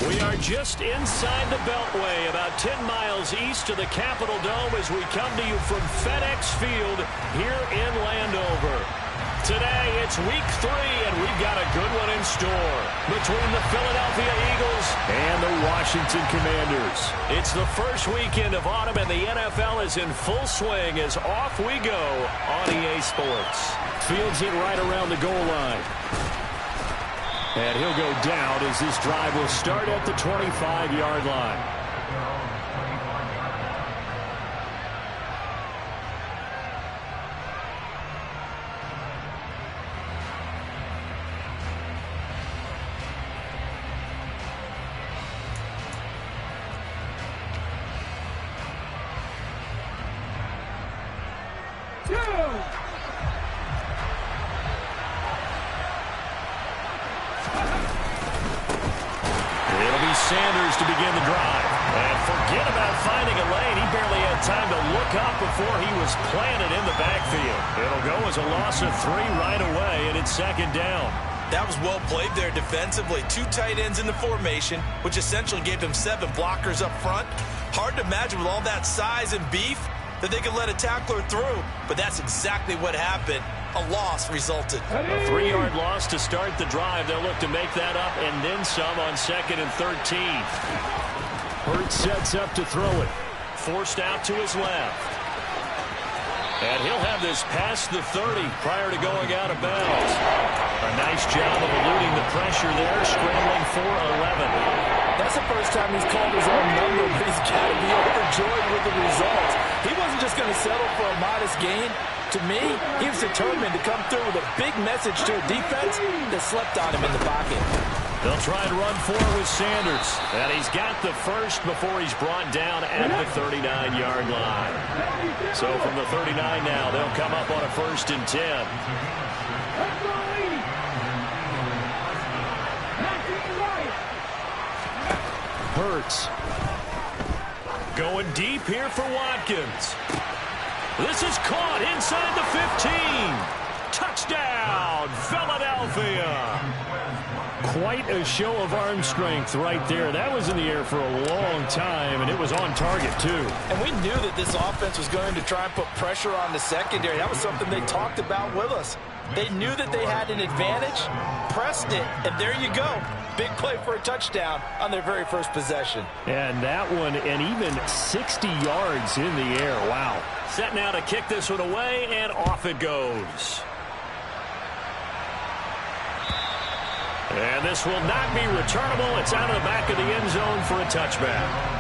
We are just inside the Beltway, about 10 miles east of the Capitol Dome as we come to you from FedEx Field here in Landover. Today, it's week 3, and we've got a good one in store between the Philadelphia Eagles and the Washington Commanders. It's the first weekend of autumn, and the NFL is in full swing as off we go on EA Sports. Fields it right around the goal line. And he'll go down as this drive will start at the 25-yard line. Sanders to begin the drive. And forget about finding a lane. He barely had time to look up before he was planted in the backfield. It'll go as a loss of 3 right away, and it's second down. That was well played there defensively. 2 tight ends in the formation, which essentially gave them 7 blockers up front. Hard to imagine with all that size and beef that they could let a tackler through, but that's exactly what happened. A loss resulted. A 3-yard loss to start the drive. They'll look to make that up and then some on 2nd and 13. Hurts sets up to throw it. Forced out to his left. And he'll have this past the 30 prior to going out of bounds. A nice job of eluding the pressure there, scrambling for 11. That's the first time he's called his own number, but he's got to be overjoyed with the results. He wasn't just going to settle for a modest gain. To me, he was determined to come through with a big message to a defense that slept on him in the pocket. They'll try and run forward with Sanders. And he's got the first before he's brought down at the 39-yard line. So from the 39 now, they'll come up on a 1st and 10. Hurts. Going deep here for Watkins. This is caught inside the 15. Touchdown, Philadelphia. Quite a show of arm strength right there. That was in the air for a long time, and it was on target, too. And we knew that this offense was going to try and put pressure on the secondary. That was something they talked about with us. They knew that they had an advantage, pressed it, and there you go. Big play for a touchdown on their very first possession. And that one, and even 60 yards in the air. Wow. Set now to kick this one away, and off it goes. And this will not be returnable. It's out of the back of the end zone for a touchback.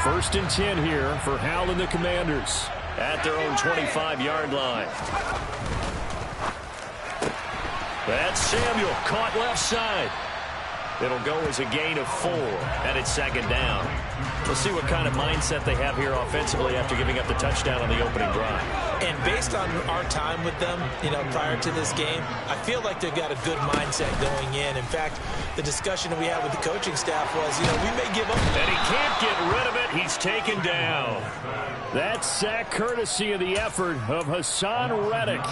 First and 10 here for Hal and the Commanders at their own 25-yard line. That's Samuel caught left side. It'll go as a gain of 4, and it's second down. We'll see what kind of mindset they have here offensively after giving up the touchdown on the opening drive. And based on our time with them, prior to this game, I feel like they've got a good mindset going in. In fact, the discussion that we had with the coaching staff was, we may give up. And he can't get rid of it. He's taken down. That sack courtesy of the effort of Hassan Reddick.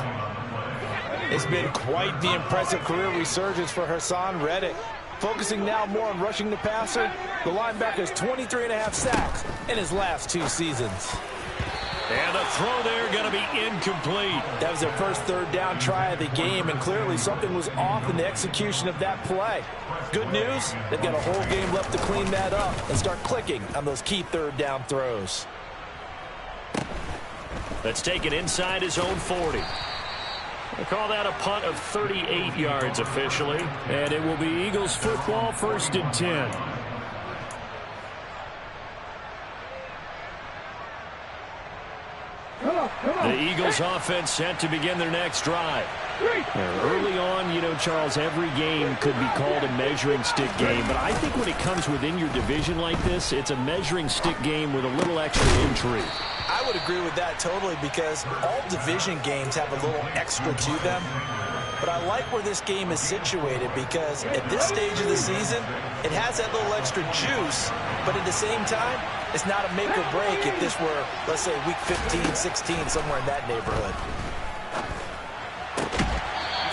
It's been quite the impressive career resurgence for Hassan Reddick. Focusing now more on rushing the passer, the linebacker has 23.5 sacks in his last 2 seasons. And the throw there going to be incomplete. That was their first 3rd down try of the game, and clearly something was off in the execution of that play. Good news, they've got a whole game left to clean that up and start clicking on those key 3rd down throws. Let's take it inside his own 40. They call that a punt of 38 yards officially. And it will be Eagles football, 1st and 10. The Eagles offense set to begin their next drive. Early on, Charles, every game could be called a measuring stick game. But I think when it comes within your division like this, it's a measuring stick game with a little extra intrigue. I would agree with that totally, because all division games have a little extra to them. But I like where this game is situated because at this stage of the season, it has that little extra juice, but at the same time, it's not a make or break if this were, let's say, week 15, 16, somewhere in that neighborhood.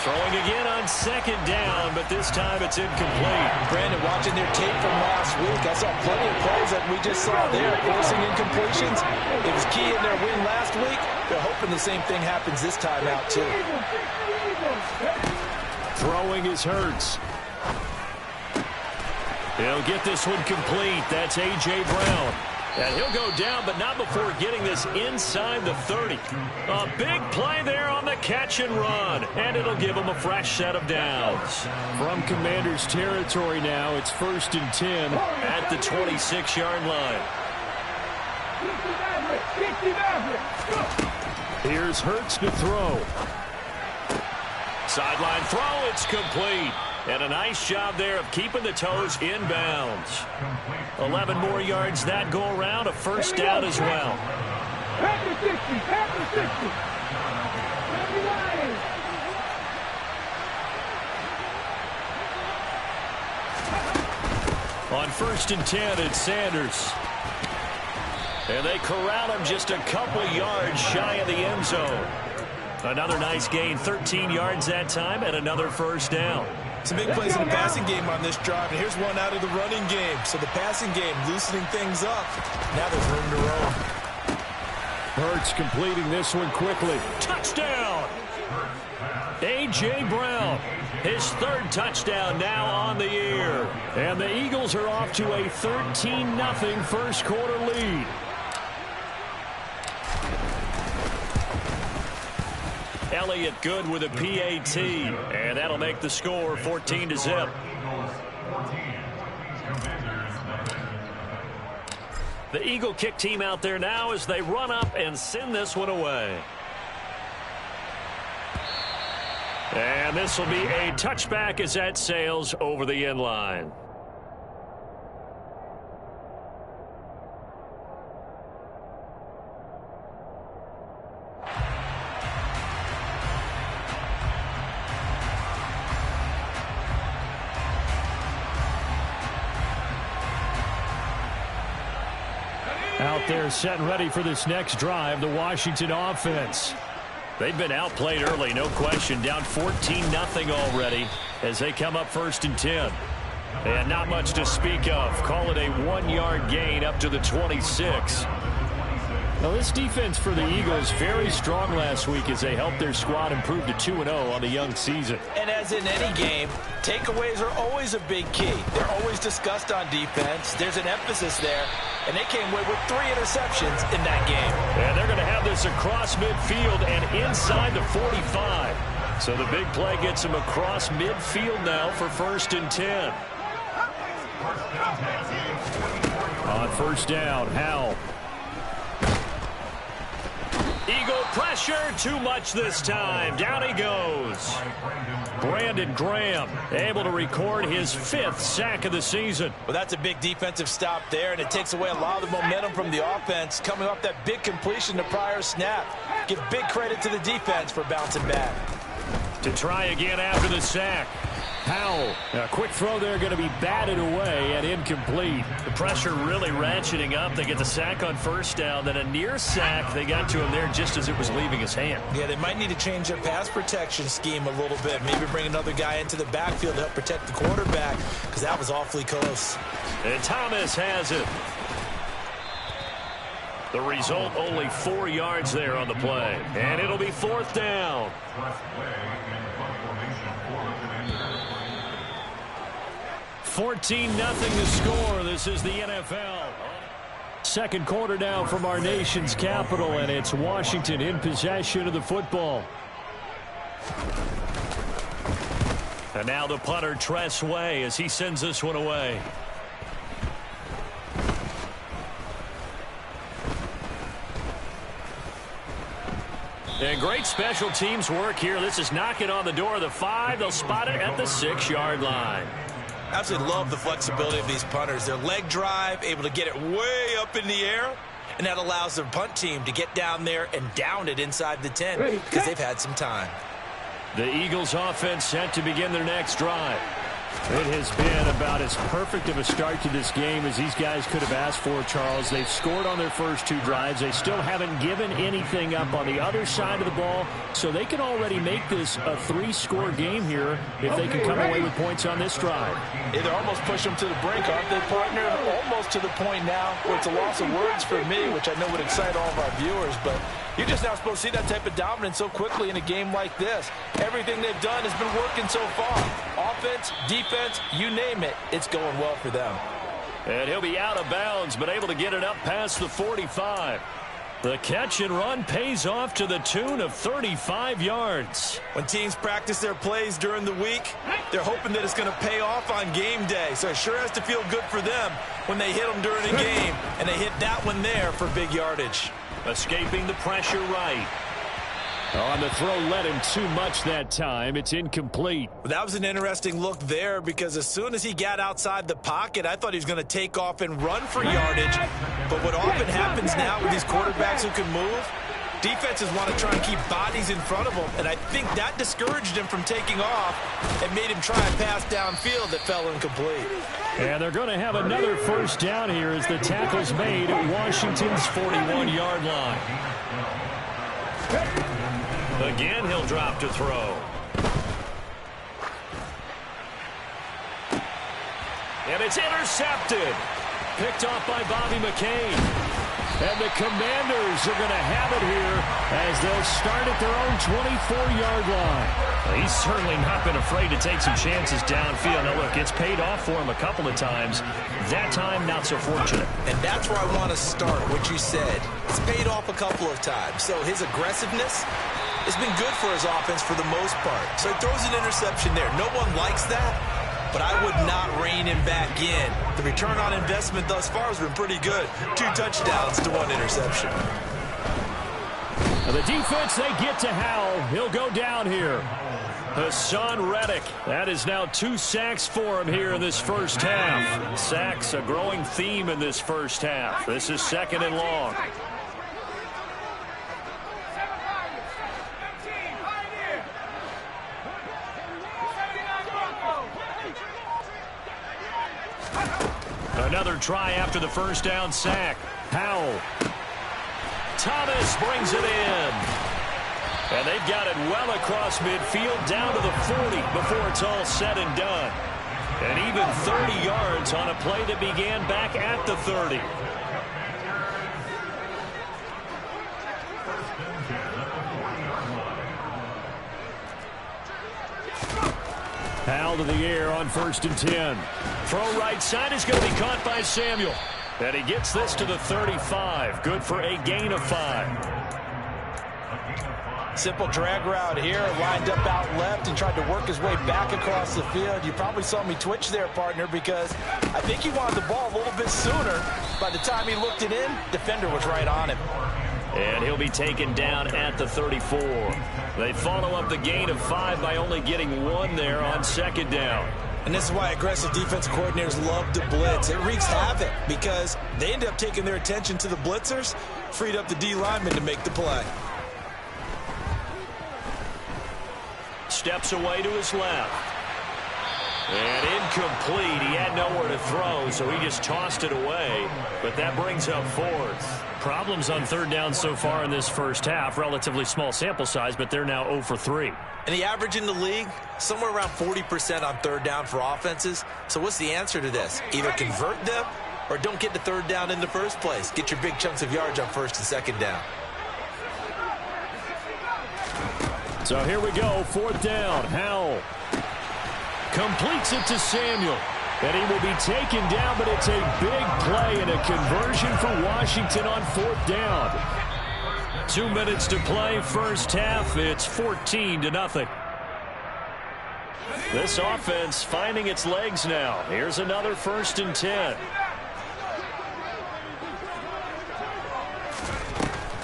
Throwing again on second down, but this time it's incomplete. Brandon, watching their tape from last week, I saw plenty of plays that we just saw there, forcing incompletions. It was key in their win last week. They're hoping the same thing happens this time out, too. Throwing is Hurts. He'll get this one complete. That's A.J. Brown. And he'll go down, but not before getting this inside the 30. A big play there on the catch and run. And it'll give him a fresh set of downs. From Commanders territory now, it's 1st and 10 at the 26-yard line. Here's Hurts to throw. Sideline throw, it's complete. And a nice job there of keeping the toes in bounds. 11 more yards that go around, a first down as well. On 1st and 10, it's Sanders. And they corral him just a couple yards shy of the end zone. Another nice gain, 13 yards that time, and another first down. Some big plays in the passing game on this drive, and here's one out of the running game. So the passing game loosening things up. Now there's room to roam. Hurts completing this one quickly. Touchdown! A.J. Brown, his 3rd touchdown now on the year. And the Eagles are off to a 13-0 first quarter lead. Elliott good with a PAT, and that'll make the score 14-0. The Eagle kick team out there now as they run up and send this one away. And this will be a touchback as that sails over the end line. Out there set and ready for this next drive, the Washington offense. They've been outplayed early, no question. Down 14-0 already as they come up 1st and 10. And not much to speak of. Call it a 1-yard gain up to the 26. Now, this defense for the Eagles very strong last week as they helped their squad improve to 2-0 on the young season. And as in any game, takeaways are always a big key. They're always discussed on defense. There's an emphasis there. And they came away with 3 interceptions in that game. And they're going to have this across midfield and inside the 45. So the big play gets them across midfield now for 1st and 10. On 1st down, Howell. Eagle pressure, too much this time. Down he goes. Brandon Graham able to record his 5th sack of the season. Well, that's a big defensive stop there, and it takes away a lot of the momentum from the offense coming off that big completion the prior snap. Give big credit to the defense for bouncing back. To try again after the sack. Howell, a quick throw there going to be batted away and incomplete. The pressure really ratcheting up. They get the sack on 1st down, then a near sack. They got to him there just as it was leaving his hand. Yeah, they might need to change their pass protection scheme a little bit. Maybe bring another guy into the backfield to help protect the quarterback because that was awfully close. And Thomas has it. The result, only 4 yards there on the play. And it'll be 4th down. 14-0 the score. This is the NFL. Second quarter now from our nation's capital, and it's Washington in possession of the football. And now the punter, Tress Way, as he sends this one away. And great special teams work here. This is knocking on the door of the 5. They'll spot it at the 6-yard line. Absolutely love the flexibility of these punters. Their leg drive, able to get it way up in the air, and that allows their punt team to get down there and down it inside the 10 because they've had some time. The Eagles offense set to begin their next drive. It has been about as perfect of a start to this game as these guys could have asked for, Charles. They've scored on their first 2 drives. They still haven't given anything up on the other side of the ball, so they can already make this a 3-score game here if they can come away with points on this drive. Yeah, they're almost pushing them to the brink, aren't they, partner? Almost to the point now where it's a loss of words for me, which I know would excite all of our viewers, but you're just not supposed to see that type of dominance so quickly in a game like this. Everything they've done has been working so far. Offense, defense, you name it, it's going well for them. And he'll be out of bounds, but able to get it up past the 45. The catch and run pays off to the tune of 35 yards. When teams practice their plays during the week, they're hoping that it's going to pay off on game day. So it sure has to feel good for them when they hit them during a game, and they hit that one there for big yardage. Escaping the pressure right. On the throw, led him too much that time. It's incomplete. That was an interesting look there because as soon as he got outside the pocket, I thought he was going to take off and run for yardage. But what often happens now with these quarterbacks who can move, defenses want to try and keep bodies in front of them, and I think that discouraged him from taking off and made him try a pass downfield that fell incomplete. And they're going to have another first down here as the tackle's made at Washington's 41-yard line. Again, he'll drop to throw. And it's intercepted. Picked off by Bobby McCain. And the Commanders are going to have it here as they'll start at their own 24-yard line. He's certainly not been afraid to take some chances downfield. Now, look, it's paid off for him a couple of times. That time, not so fortunate. And that's where I want to start, what you said. It's paid off a couple of times. So his aggressiveness has been good for his offense for the most part. So he throws an interception there. No one likes that, but I would not rein him back in. The return on investment thus far has been pretty good. 2 touchdowns to 1 interception. Now the defense, they get to Howell. He'll go down here. Hassan Reddick. That is now 2 sacks for him here in this first half. Sacks, a growing theme in this first half. This is 2nd and long. Another try after the first down sack. Howell. Thomas brings it in. And they've got it well across midfield down to the 40 before it's all said and done. And even 30 yards on a play that began back at the 30. Howell to the air on 1st and 10. Throw right side is going to be caught by Samuel. And he gets this to the 35. Good for a gain of 5. Simple drag route here, lined up out left and tried to work his way back across the field. You probably saw me twitch there, partner, because I think he wanted the ball a little bit sooner. By the time he looked it in, defender was right on him. And he'll be taken down at the 34. They follow up the gain of 5 by only getting 1 there on 2nd down. And this is why aggressive defensive coordinators love to blitz. It wreaks havoc because they end up taking their attention to the blitzers, freed up the D lineman to make the play. Steps away to his left. And incomplete. He had nowhere to throw, so he just tossed it away. But that brings up 4th. Problems on 3rd down so far in this first half. Relatively small sample size, but they're now 0 for 3. And the average in the league, somewhere around 40% on 3rd down for offenses. So what's the answer to this? Either convert them or don't get to 3rd down in the first place. Get your big chunks of yards on 1st and 2nd down. So here we go, 4th down. Howell completes it to Samuel. And he will be taken down, but it's a big play and a conversion for Washington on 4th down. 2 minutes to play, first half. It's 14-0. This offense finding its legs now. Here's another 1st and 10.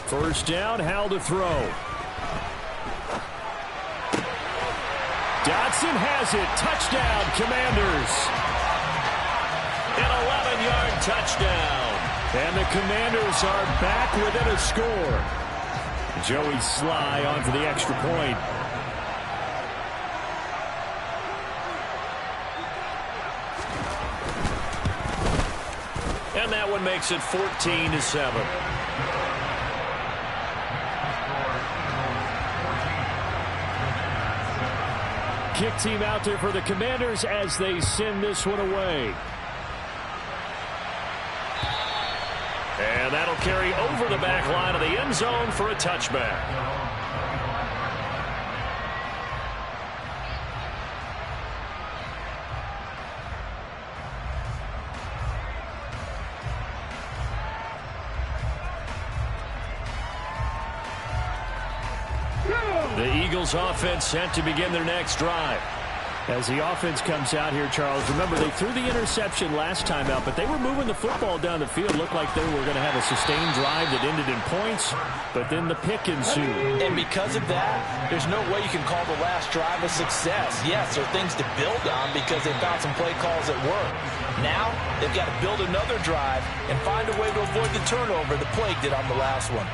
1st down, Howell to throw. Dotson has it. Touchdown, Commanders. An 11-yard touchdown. And the Commanders are back within a score. Joey Sly on for the extra point. that one makes it 14-7. Kick team out there for the Commanders as they send this one away. And that'll carry over the back line of the end zone for a touchback. The Eagles offense set to begin their next drive. As the offense comes out here, Charles, remember they threw the interception last time out, but they were moving the football down the field. Looked like they were going to have a sustained drive that ended in points, but then the pick ensued. And because of that, there's no way you can call the last drive a success. Yes, there are things to build on because they found some play calls that work. Now, they've got to build another drive and find a way to avoid the turnover the Plague did on the last one.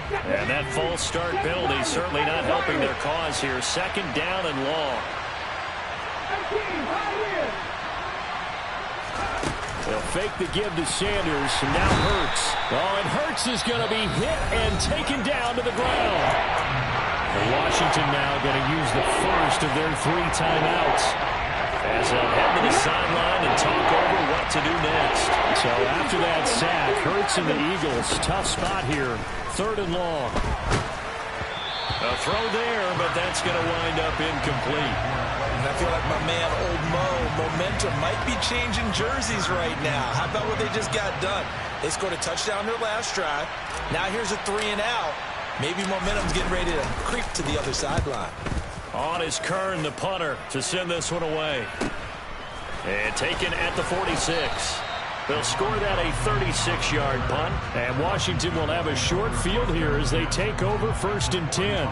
And that false start penalty certainly not helping their cause here. Second down and long. They'll fake the give to Sanders. And now Hurts. Oh, and Hurts is going to be hit and taken down to the ground. And Washington now going to use the first of their 3 timeouts as they'll head to the sideline and talk over what to do next. So after that sack, Hurts and the Eagles, tough spot here. 3rd and long. A throw there, but that's going to wind up incomplete. And I feel like my man, Old Mo, momentum might be changing jerseys right now. How about what they just got done? They scored a touchdown their last drive. Now here's a 3 and out. Maybe momentum's getting ready to creep to the other sideline. On is Kern, the punter, to send this one away. And taken at the 46. They'll score that a 36-yard punt. And Washington will have a short field here as they take over 1st and 10.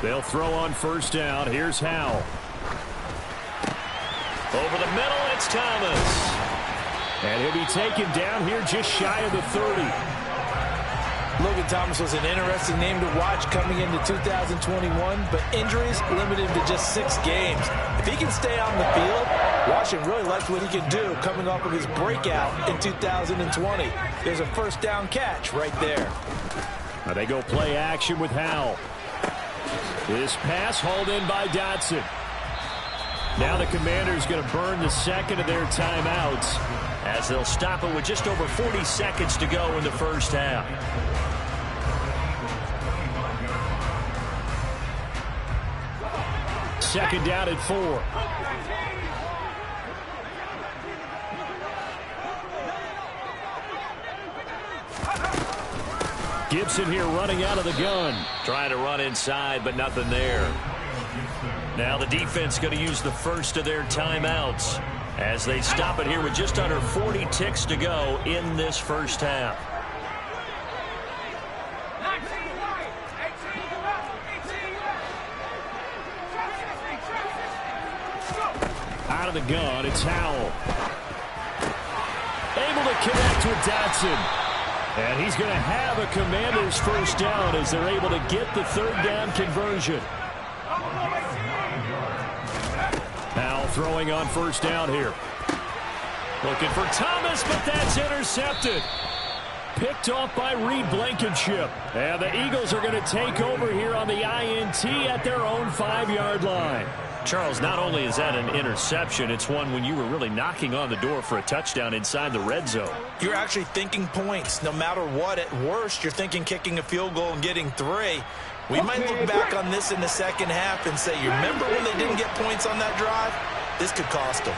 They'll throw on 1st down. Here's Howell. Over the middle, it's Thomas. And he'll be taken down here just shy of the 30. Logan Thomas was an interesting name to watch coming into 2021, but injuries limited him to just 6 games. If he can stay on the field, Washington really likes what he can do coming off of his breakout in 2020. There's a 1st down catch right there. Now they go play action with Howell. This pass hauled in by Dotson. Now the Commanders going to burn the 2nd of their timeouts as they'll stop it with just over 40 seconds to go in the 1st half. Second down at 4. Gibson here running out of the gun. Trying to run inside, but nothing there. Now the defense going to use the 1st of their timeouts as they stop it here with just under 40 ticks to go in this 1st half. Out of the gun, it's Howell. Able to connect with Dotson. And he's going to have a Commanders 1st down as they're able to get the 3rd down conversion. Now throwing on 1st down here. Looking for Thomas, but that's intercepted. Picked off by Reed Blankenship. And the Eagles are going to take over here on the INT at their own 5-yard line. Charles, not only is that an interception, it's one when you were really knocking on the door for a touchdown inside the red zone. You're actually thinking points. No matter what, at worst, you're thinking kicking a field goal and getting 3. We might look back on this in the 2nd half and say, you remember when they didn't get points on that drive? This could cost them.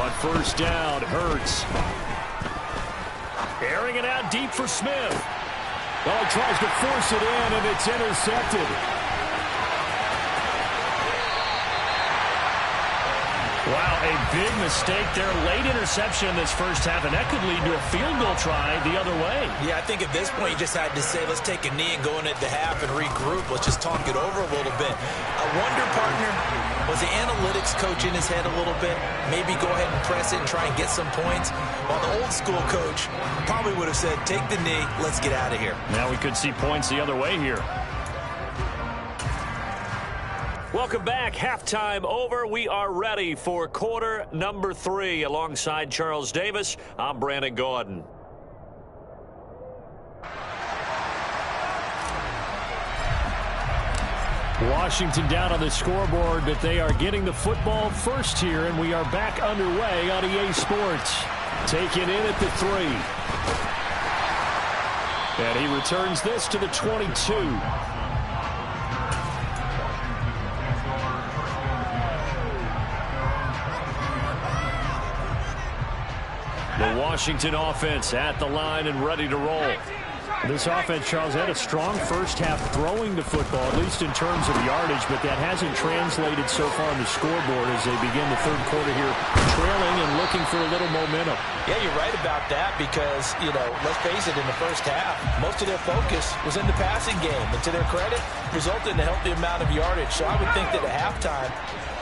On 1st down, Hurts. Airing it out deep for Smith. Oh, he tries to force it in, and it's intercepted. Wow, a big mistake there. Late interception in this first half, and that could lead to a field goal try the other way. Yeah, I think at this point you just had to say, let's take a knee and go into the half and regroup. Let's just talk it over a little bit. I wonder, partner, was the analytics coach in his head a little bit? Maybe go ahead and press it and try and get some points? While the old school coach probably would have said, take the knee, let's get out of here. Now we could see points the other way here. Welcome back. Halftime over. We are ready for quarter number 3. Alongside Charles Davis, I'm Brandon Gordon. Washington down on the scoreboard, but they are getting the football first here, and we are back underway on EA Sports. Taken in at the 3. And he returns this to the 22. The Washington offense at the line and ready to roll. This offense, Charles, had a strong first half throwing the football, at least in terms of yardage, but that hasn't translated so far on the scoreboard as they begin the third quarter here, trailing and looking for a little momentum. Yeah, you're right about that because, let's face it, in the first half, most of their focus was in the passing game. And to their credit, resulted in a healthy amount of yardage. So I would think that at halftime,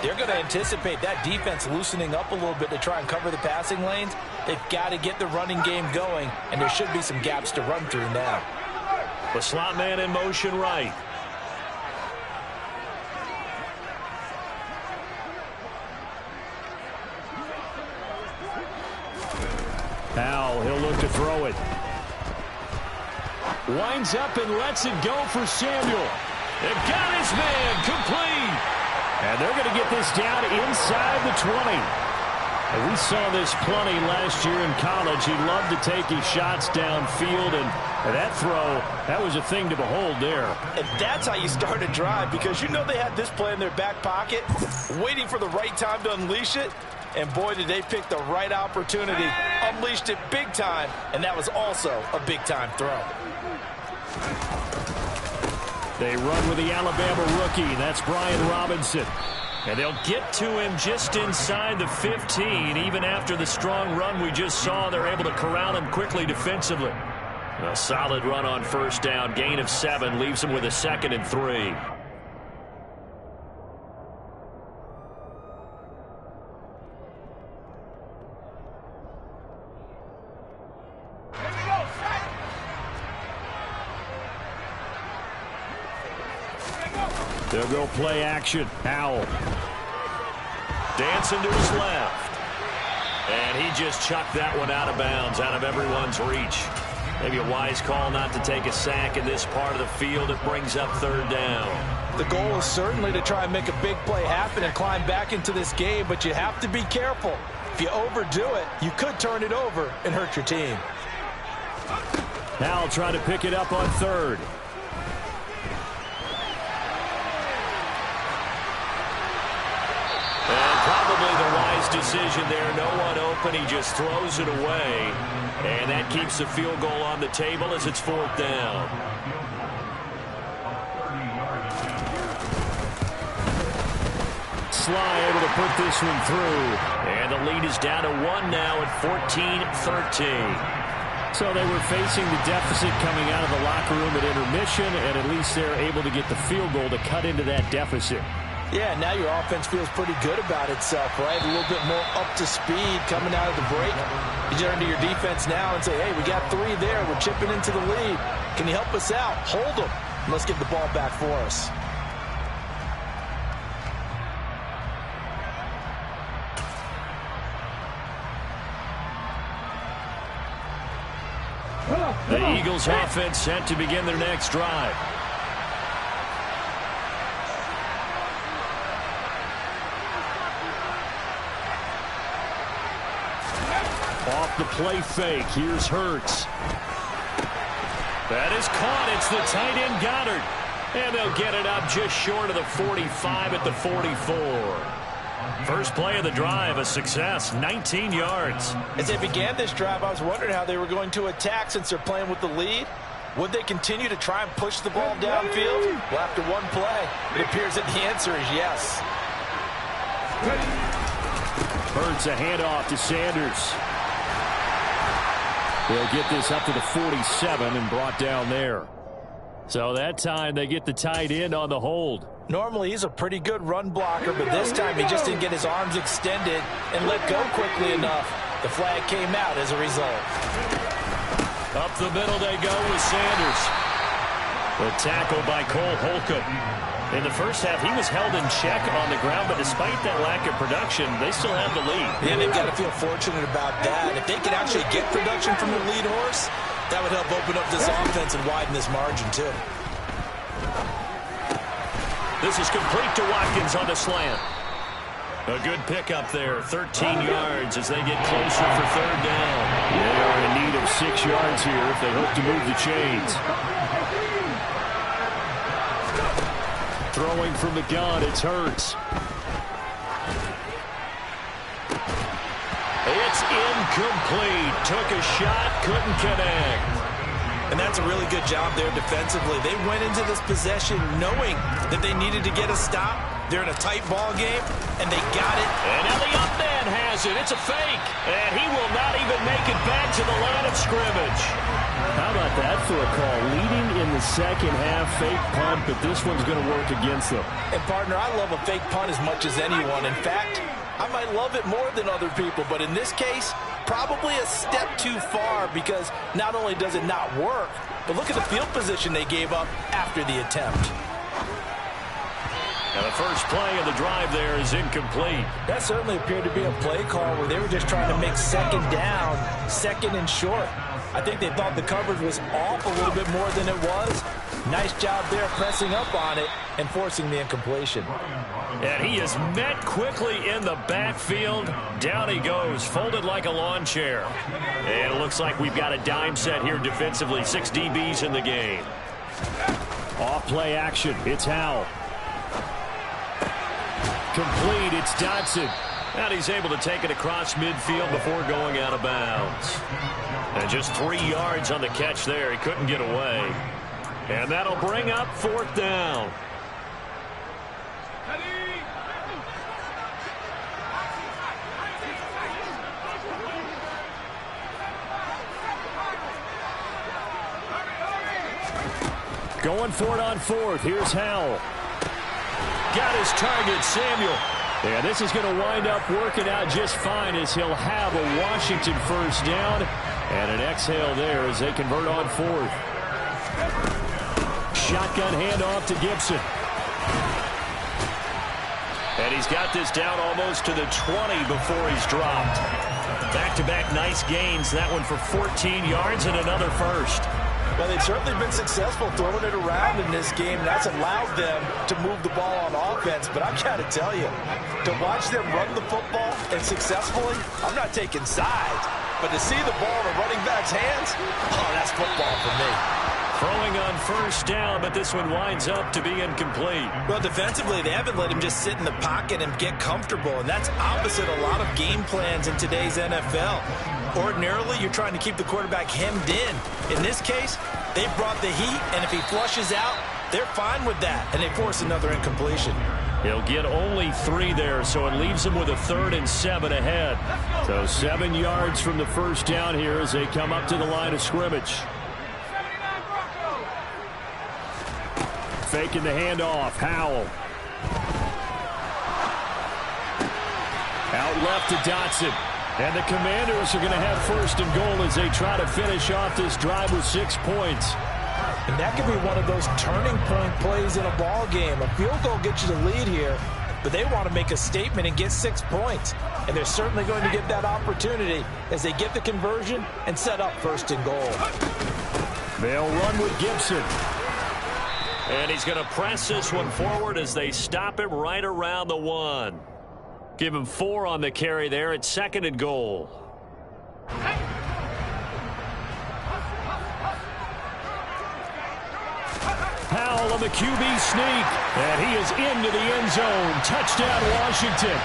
they're going to anticipate that defense loosening up a little bit to try and cover the passing lanes. They've got to get the running game going, and there should be some gaps to run through now. The slot man in motion right. Now he'll look to throw it. Winds up and lets it go for Samuel. They've got his man complete. And they're going to get this down inside the 20. And we saw this plenty last year in college. He loved to take his shots downfield, and that throw, that was a thing to behold there. And that's how you start a drive, because you know they had this play in their back pocket, waiting for the right time to unleash it. And boy, did they pick the right opportunity. Unleashed it big time, and that was also a big-time throw. They run with the Alabama rookie. That's Brian Robinson. And they'll get to him just inside the 15. Even after the strong run we just saw, they're able to corral him quickly defensively. A solid run on first down. Gain of 7 leaves him with a 2nd and 3. They'll go play action. Howell. Dancing to his left. And he just chucked that one out of bounds, out of everyone's reach. Maybe a wise call not to take a sack in this part of the field. It brings up 3rd down. The goal is certainly to try and make a big play happen and climb back into this game, but you have to be careful. If you overdo it, you could turn it over and hurt your team. Howell trying to pick it up on 3rd. And probably the wise decision there. No one open. He just throws it away. And that keeps the field goal on the table as it's 4th down. Sly able to put this one through. And the lead is down to 1 now at 14-13. So they were facing the deficit coming out of the locker room at intermission, and at least they're able to get the field goal to cut into that deficit. Yeah, now your offense feels pretty good about itself, right? A little bit more up to speed coming out of the break. You turn to your defense now and say, hey, we got 3 there. We're chipping into the lead. Can you help us out? Hold them. Let's get the ball back for us. The Eagles offense set to begin their next drive. Off the play fake. Here's Hurts. That is caught. It's the tight end Goddard. And they'll get it up just short of the 45 at the 44. First play of the drive, a success, 19 yards. As they began this drive, I was wondering how they were going to attack since they're playing with the lead. Would they continue to try and push the ball downfield? Well, after one play, it appears that the answer is yes. Hurts a handoff to Sanders. They'll get this up to the 47 and brought down there. So that time they get the tight end on the hold. Normally he's a pretty good run blocker, but this time he just didn't get his arms extended and let go quickly enough. The flag came out as a result. Up the middle they go with Sanders. The tackle by Cole Holcomb. In the first half, he was held in check on the ground, but despite that lack of production, they still have the lead. Yeah, they've got to feel fortunate about that. If they can actually get production from their lead horse, that would help open up this offense and widen this margin, too. This is complete to Watkins on the slant. A good pickup there, 13 yards as they get closer for third down. They are in need of 6 yards here if they hope to move the chains. Throwing from the gun, it's Hurts. It's incomplete. Took a shot, couldn't connect. And that's a really good job there defensively. They went into this possession knowing that they needed to get a stop. They're in a tight ball game, and they got it. And Elliott man has it. It's a fake. And he will not even make it back to the line of scrimmage. How about that for a call? Leading in the second half, fake punt, but this one's going to work against them. And, partner, I love a fake punt as much as anyone. In fact, I might love it more than other people, but in this case, probably a step too far because not only does it not work, but look at the field position they gave up after the attempt. Now the first play of the drive there is incomplete. That certainly appeared to be a play call where they were just trying to make second down, second and short. I think they thought the coverage was off a little bit more than it was. Nice job there pressing up on it and forcing the incompletion. And he is met quickly in the backfield. Down he goes, folded like a lawn chair. And it looks like we've got a dime set here defensively. 6 DBs in the game. Off play action. It's Howell. Complete. It's Dotson. And he's able to take it across midfield before going out of bounds. And just 3 yards on the catch there. He couldn't get away. And that'll bring up fourth down. Going for it on fourth. Here's Howell. Got his target, Samuel. And this is going to wind up working out just fine as he'll have a Washington first down. And an exhale there as they convert on fourth. Shotgun handoff to Gibson. And he's got this down almost to the 20 before he's dropped. Back-to-back nice gains. That one for 14 yards and another first. Well, they've certainly been successful throwing it around in this game. That's allowed them to move the ball on offense. But I've got to tell you, to watch them run the football and successfully, I'm not taking sides. But to see the ball in a running back's hands, oh, that's football for me. Throwing on first down, but this one winds up to be incomplete. Well, defensively, they haven't let him just sit in the pocket and get comfortable, and that's opposite a lot of game plans in today's NFL. Ordinarily, you're trying to keep the quarterback hemmed in. In this case, they brought the heat, and if he flushes out, they're fine with that, and they force another incompletion. He'll get only 3 there, so it leaves him with a 3rd and 7 ahead. So 7 yards from the first down here as they come up to the line of scrimmage. Faking the handoff. Howell. Out left to Dotson. And the Commanders are going to have first and goal as they try to finish off this drive with 6 points. And that could be one of those turning point plays in a ball game. A field goal gets you the lead here, but they want to make a statement and get 6 points. And they're certainly going to get that opportunity as they get the conversion and set up first and goal. They'll run with Gibson. And he's going to press this one forward as they stop him right around the 1. Give him 4 on the carry there at 2nd and goal. Howell on the QB sneak. And he is into the end zone. Touchdown, Washington.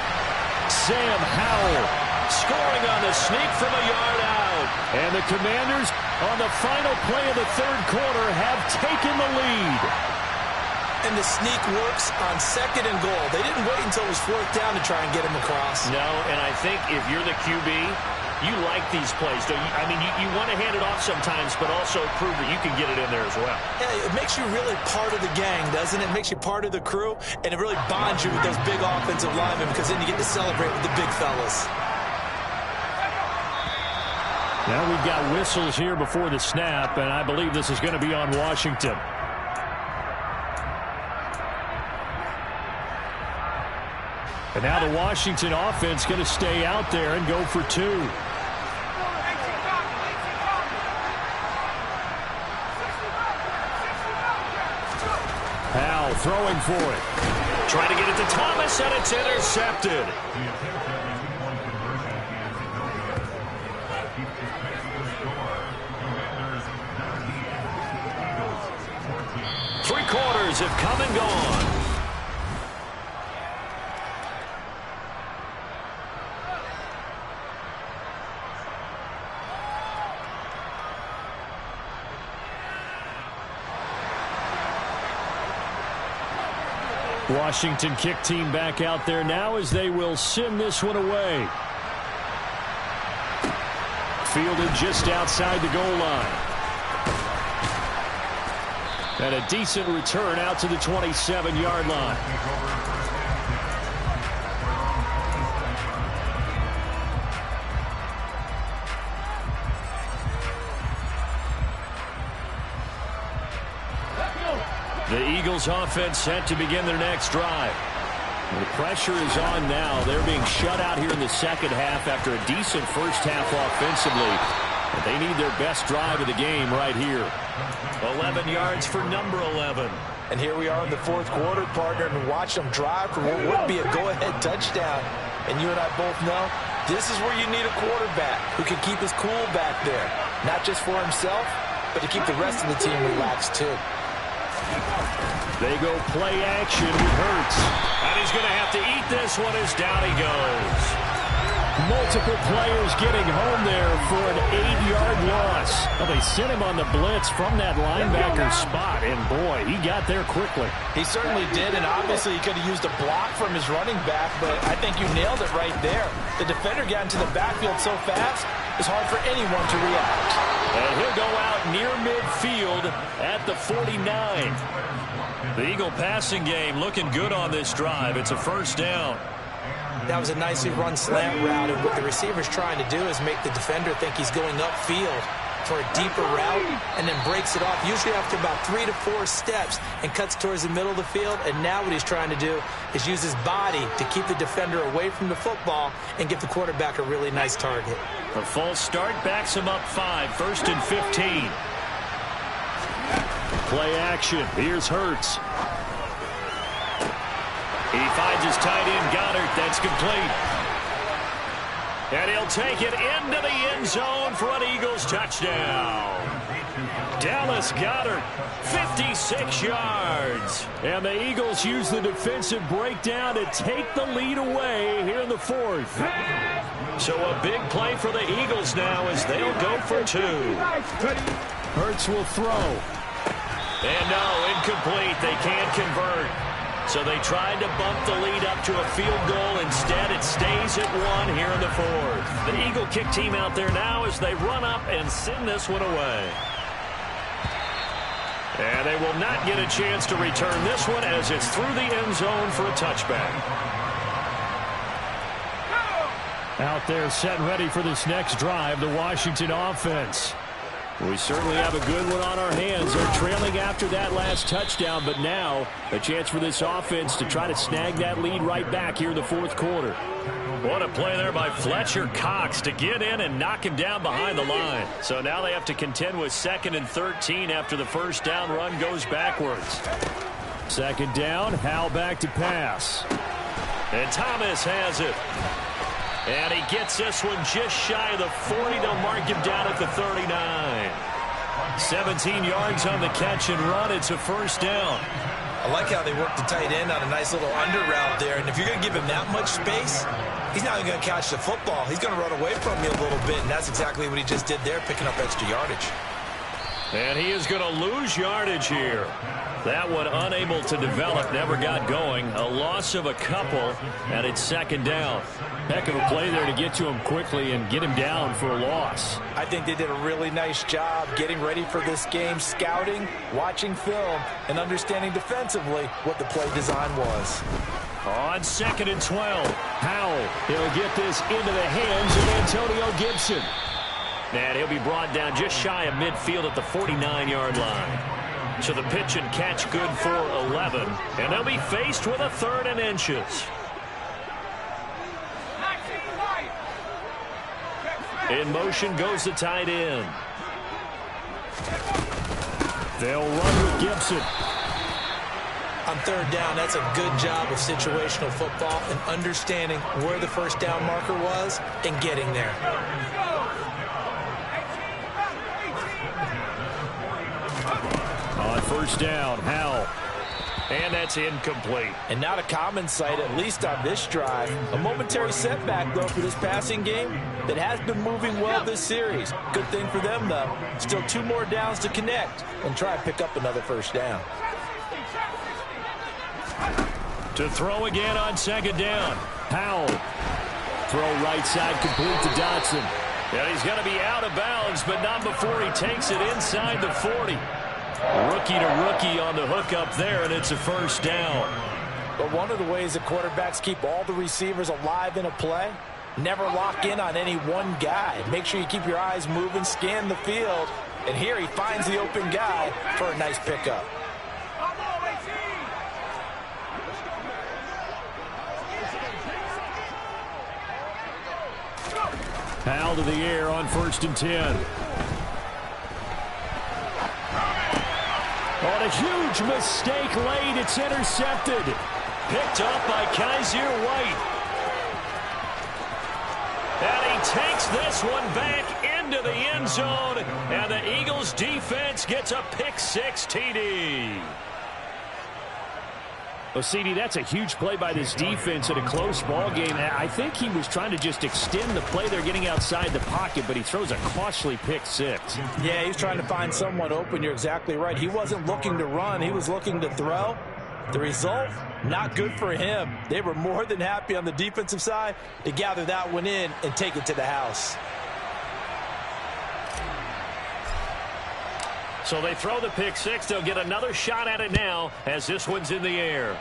Sam Howell scoring on the sneak from a yard out. And the Commanders on the final play of the 3rd quarter have taken the lead. And the sneak works on 2nd and goal. They didn't wait until it was 4th down to try and get him across. No, and I think if you're the QB, you like these plays, don't you? I mean, you want to hand it off sometimes, but also prove that you can get it in there as well. Yeah, it makes you really part of the gang, doesn't it? It makes you part of the crew, and it really bonds you with those big offensive linemen because then you get to celebrate with the big fellas. Now we've got whistles here before the snap, and I believe this is going to be on Washington. And now the Washington offense going to stay out there and go for 2. Powell throwing for it. Trying to get it to Thomas, and it's intercepted. Three quarters have come and gone. Washington kick team back out there now as they will send this one away. Fielded just outside the goal line. And a decent return out to the 27-yard line. The Eagles offense set to begin their next drive. The pressure is on now. They're being shut out here in the second half after a decent first half offensively. But they need their best drive of the game right here. 11 yards for number 11. And here we are in the 4th quarter, partner, and watch them drive for what would be a go-ahead touchdown. And you and I both know this is where you need a quarterback who can keep his cool back there. Not just for himself, but to keep the rest of the team relaxed too. They go play action with Hurts. And he's going to have to eat this one as down he goes. Multiple players getting home there for an 8-yard loss. Well, they sent him on the blitz from that linebacker spot, and boy, he got there quickly. He certainly did, and obviously he could have used a block from his running back, but I think you nailed it right there. The defender got into the backfield so fast, it's hard for anyone to react. And he'll go out near midfield at the 49. The Eagle passing game looking good on this drive. It's a first down. That was a nicely run slant route, and what the receiver's trying to do is make the defender think he's going upfield for a deeper route and then breaks it off, usually after about 3 to 4 steps, and cuts towards the middle of the field. And now what he's trying to do is use his body to keep the defender away from the football and give the quarterback a really nice target. A false start backs him up 5, 1st and 15. Play action. Here's Hurts. He finds his tight end, Goddard. That's complete. And he'll take it into the end zone for an Eagles touchdown. Dallas Goedert, 56 yards. And the Eagles use the defensive breakdown to take the lead away here in the 4th. So a big play for the Eagles now as they'll go for 2. Hurts will throw. And no, incomplete. They can't convert. So they tried to bump the lead up to a field goal. Instead, it stays at 1 here in the 4th. The Eagle kick team out there now as they run up and send this one away. And they will not get a chance to return this one as it's through the end zone for a touchback. Out there set and ready for this next drive, the Washington offense. We certainly have a good one on our hands. They're trailing after that last touchdown, but now a chance for this offense to try to snag that lead right back here in the 4th quarter. What a play there by Fletcher Cox to get in and knock him down behind the line. So now they have to contend with 2nd and 13 after the first down run goes backwards. 2nd down, Howell back to pass. And Thomas has it. And he gets this one just shy of the 40 to mark him down at the 39. 17 yards on the catch and run. It's a first down. I like how they work the tight end on a nice little under route there. And if you're going to give him that much space, he's not even going to catch the football. He's going to run away from you a little bit, and that's exactly what he just did there, picking up extra yardage. And he is going to lose yardage here. That one unable to develop, never got going. A loss of a couple, and it's second down. Heck of a play there to get to him quickly and get him down for a loss. I think they did a really nice job getting ready for this game, scouting, watching film, and understanding defensively what the play design was. On 2nd and 12. Howell, he'll get this into the hands of Antonio Gibson. And he'll be brought down just shy of midfield at the 49-yard line. So the pitch and catch good for 11. And they'll be faced with a 3rd and inches. In motion goes the tight end. They'll run with Gibson. On 3rd down, that's a good job of situational football and understanding where the first down marker was and getting there. On 1st down, Howell. And that's incomplete. And not a common sight, at least on this drive. A momentary setback, though, for this passing game that has been moving well this series. Good thing for them, though. Still 2 more downs to connect and try to pick up another first down. To throw again on 2nd down. Howell. Throw right side complete to Dotson. Yeah, he's going to be out of bounds, but not before he takes it inside the 40. Rookie to rookie on the hook up there, and it's a first down. But one of the ways that quarterbacks keep all the receivers alive in a play, never lock in on any one guy. Make sure you keep your eyes moving, scan the field, and here he finds the open guy for a nice pickup. Howell to the air on 1st and 10. On a huge mistake late, it's intercepted. Picked up by Kaiser White. And he takes this one back into the end zone, and the Eagles defense gets a pick-6 TD. Well, CD, that's a huge play by this defense in a close ball game. I think he was trying to just extend the play. They're getting outside the pocket, but he throws a costly pick-6. Yeah, he's trying to find someone open. You're exactly right. He wasn't looking to run. He was looking to throw. The result, not good for him. They were more than happy on the defensive side to gather that one in and take it to the house. So they throw the pick-6. They'll get another shot at it now as this one's in the air.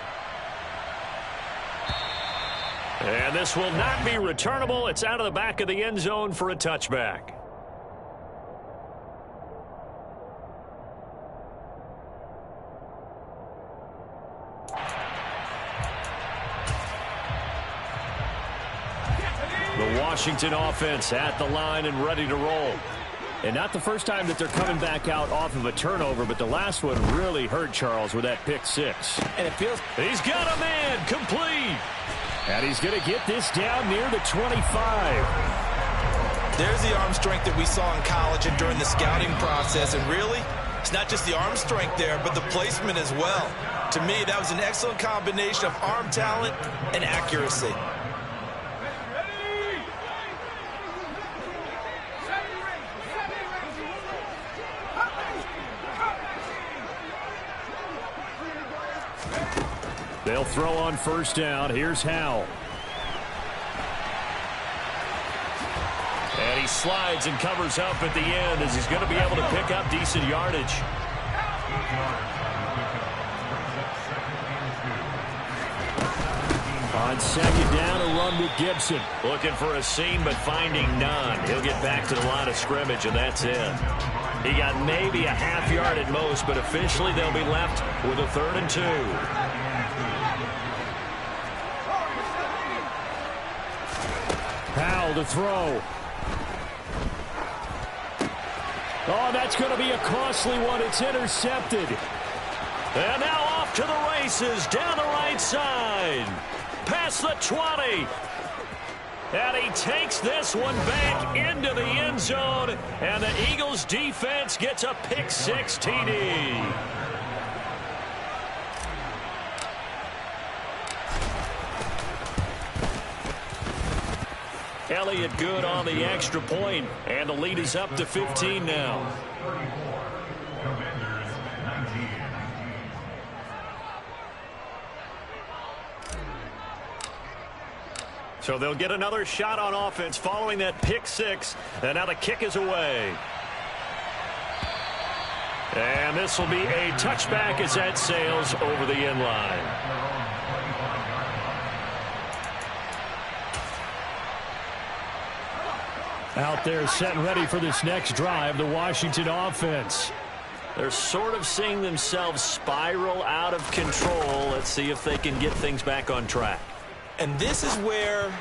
And this will not be returnable. It's out of the back of the end zone for a touchback. The Washington offense at the line and ready to roll. And not the first time that they're coming back out off of a turnover, but the last one really hurt Charles with that pick-6. And it feels... He's got a man complete. And he's going to get this down near the 25. There's the arm strength that we saw in college and during the scouting process. And really, it's not just the arm strength there, but the placement as well. To me, that was an excellent combination of arm talent and accuracy. They'll throw on 1st down. Here's Howell. And he slides and covers up at the end as he's going to be able to pick up decent yardage. On 2nd down, a run with Gibson. Looking for a seam, but finding none. He'll get back to the line of scrimmage, and that's it. He got maybe a half yard at most, but officially they'll be left with a 3rd and 2. Howell to throw. Oh, that's going to be a costly one. It's intercepted. And now off to the races down the right side. Past the 20. And he takes this one back into the end zone. And the Eagles defense gets a pick-6 TD. Elliott good on the extra point, and the lead is up to 15 now. So they'll get another shot on offense following that pick six. And now the kick is away. And this will be a touchback as that sails over the end line. Out there set and ready for this next drive, the Washington offense. They're sort of seeing themselves spiral out of control. Let's see if they can get things back on track. And this is where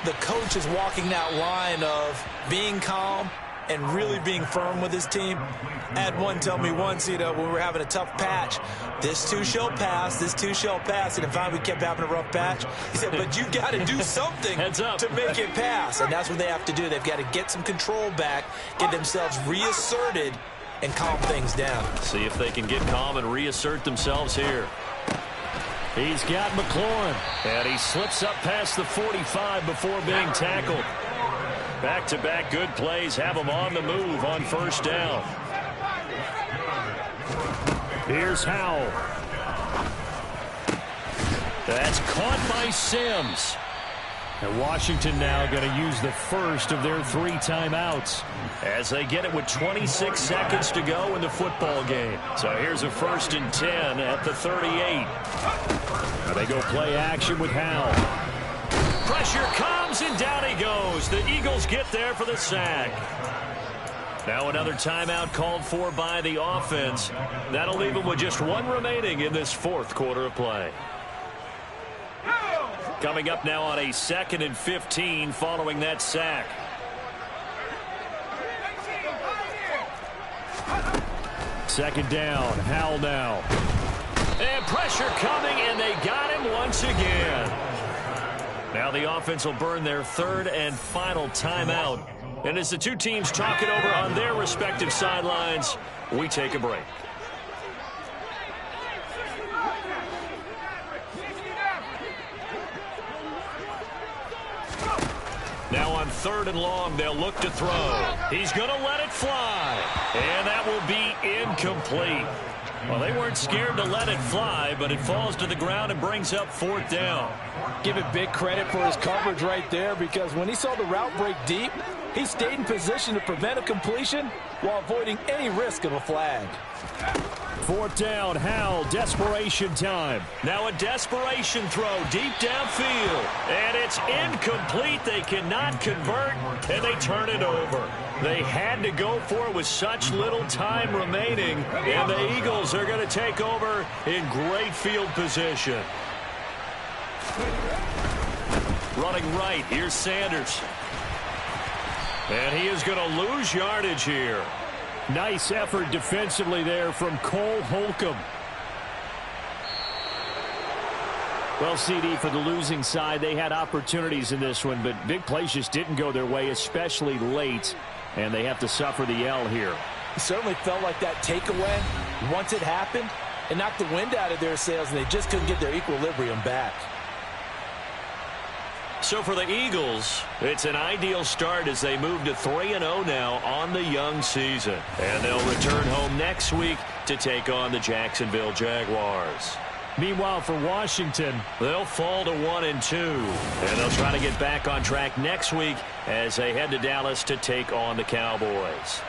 the coach is walking that line of being calm and really being firm with his team. I had one tell me once, when we were having a tough patch, this too shall pass, this too shall pass. And finally we kept having a rough patch. He said, but you got to do something to make it pass. And that's what they have to do. They've got to get some control back, get themselves reasserted, and calm things down. See if they can get calm and reassert themselves here. He's got McLaurin. And he slips up past the 45 before being tackled. Back-to-back good plays have him on the move on first down. Here's Howell. That's caught by Sims. And Washington now going to use the first of their 3 timeouts as they get it with 26 seconds to go in the football game. So here's a 1st and 10 at the 38. Now they go play action with Howell. Pressure comes, and down he goes. The Eagles get there for the sack. Now another timeout called for by the offense. That'll leave them with just 1 remaining in this 4th quarter of play. Coming up now on a 2nd and 15 following that sack. Second down, Howell now. And pressure coming, and they got him once again. Now the offense will burn their 3rd and final timeout. And as the two teams talk it over on their respective sidelines, we take a break. Now on 3rd and long, they'll look to throw. He's going to let it fly. And that will be incomplete. Well, they weren't scared to let it fly, but it falls to the ground and brings up 4th down. Give it big credit for his coverage right there, because when he saw the route break deep, he stayed in position to prevent a completion while avoiding any risk of a flag. 4th down, Howell, desperation time. Now a desperation throw deep downfield. And it's incomplete. They cannot convert, and they turn it over. They had to go for it with such little time remaining, and the Eagles are going to take over in great field position. Running right, here's Sanders. And he is going to lose yardage here. Nice effort defensively there from Cole Holcomb. Well, CD, for the losing side, they had opportunities in this one, but big plays just didn't go their way, especially late, and they have to suffer the L here. It certainly felt like that takeaway, once it happened, it knocked the wind out of their sails, and they just couldn't get their equilibrium back. So for the Eagles, it's an ideal start as they move to 3-0 now on the young season. And they'll return home next week to take on the Jacksonville Jaguars. Meanwhile, for Washington, they'll fall to 1-2. And they'll try to get back on track next week as they head to Dallas to take on the Cowboys.